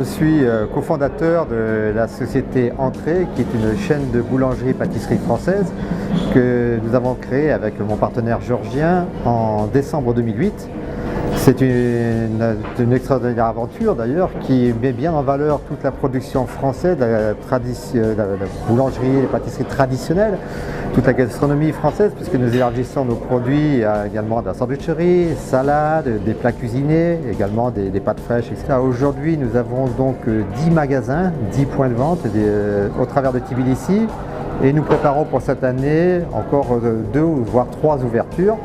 Je suis cofondateur de la société Entrée, qui est une chaîne de boulangerie-pâtisserie française que nous avons créée avec mon partenaire géorgien en décembre 2008. C'est une extraordinaire aventure d'ailleurs qui met bien en valeur toute la production française, la boulangerie, les pâtisseries traditionnelles, toute la gastronomie française, puisque nous élargissons nos produits à également de la sandwicherie, salade, des plats cuisinés, également des pâtes fraîches, etc. Aujourd'hui, nous avons donc 10 magasins, 10 points de vente au travers de Tbilissi, et nous préparons pour cette année encore 2 ou voire 3 ouvertures.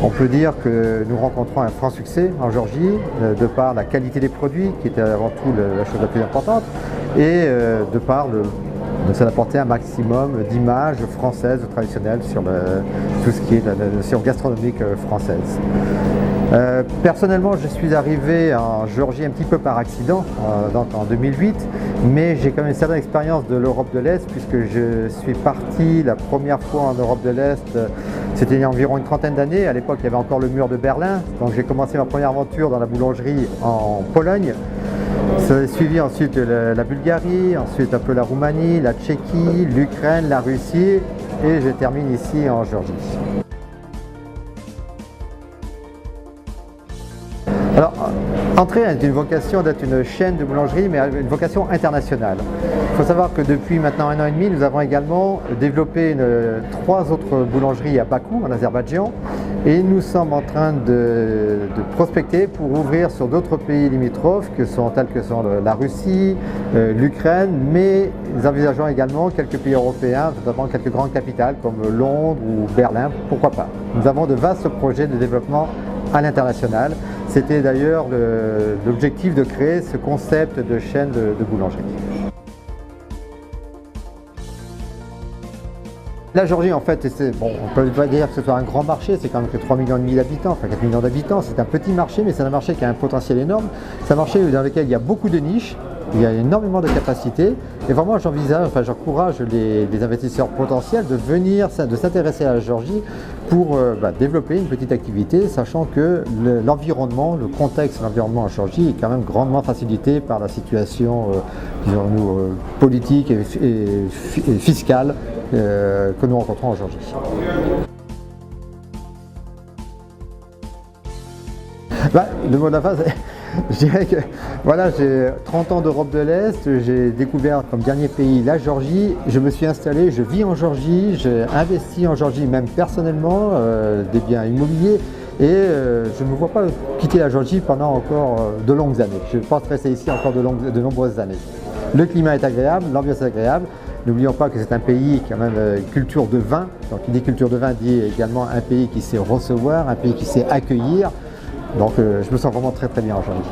On peut dire que nous rencontrons un franc succès en Géorgie, de par la qualité des produits, qui était avant tout la chose la plus importante, et de par de s'apporter un maximum d'images françaises traditionnelles sur tout ce qui est la notion gastronomique française. Personnellement, je suis arrivé en Géorgie un petit peu par accident, donc en 2008, mais j'ai quand même une certaine expérience de l'Europe de l'Est, puisque je suis parti la première fois en Europe de l'Est, c'était il y a environ une trentaine d'années. À l'époque, il y avait encore le mur de Berlin, donc j'ai commencé ma première aventure dans la boulangerie en Pologne. Ça a suivi ensuite la Bulgarie, ensuite un peu la Roumanie, la Tchéquie, l'Ukraine, la Russie, et je termine ici en Géorgie. Alors, Entrée a une vocation d'être une chaîne de boulangerie, mais une vocation internationale. Il faut savoir que depuis maintenant 1 an et demi, nous avons également développé 3 autres boulangeries à Bakou, en Azerbaïdjan, et nous sommes en train de prospecter pour ouvrir sur d'autres pays limitrophes, tels que sont la Russie, l'Ukraine, mais nous envisageons également quelques pays européens, notamment quelques grandes capitales comme Londres ou Berlin, pourquoi pas. Nous avons de vastes projets de développement à l'international. C'était d'ailleurs l'objectif de créer ce concept de chaîne de boulangerie. La Géorgie, en fait, on ne peut pas dire que ce soit un grand marché, c'est quand même que 3,5 millions d'habitants, enfin 4 millions d'habitants, c'est un petit marché, mais c'est un marché qui a un potentiel énorme. C'est un marché dans lequel il y a beaucoup de niches, il y a énormément de capacités, et vraiment j'encourage les investisseurs potentiels de venir, de s'intéresser à la Géorgie pour développer une petite activité, sachant que l'environnement, le contexte de l'environnement en Géorgie est quand même grandement facilité par la situation, politique et fiscale que nous rencontrons en Géorgie. Le mot de la fin, je dirais que voilà, j'ai 30 ans d'Europe de l'Est, j'ai découvert comme dernier pays la Géorgie, je me suis installé, je vis en Géorgie, j'ai investi en Géorgie même personnellement des biens immobiliers, et je ne me vois pas quitter la Géorgie pendant encore de longues années. Je pense rester ici encore de nombreuses années. Le climat est agréable, l'ambiance est agréable. N'oublions pas que c'est un pays qui a même une culture de vin. Donc qui dit culture de vin dit également un pays qui sait recevoir, un pays qui sait accueillir. Donc je me sens vraiment très très bien en Géorgie.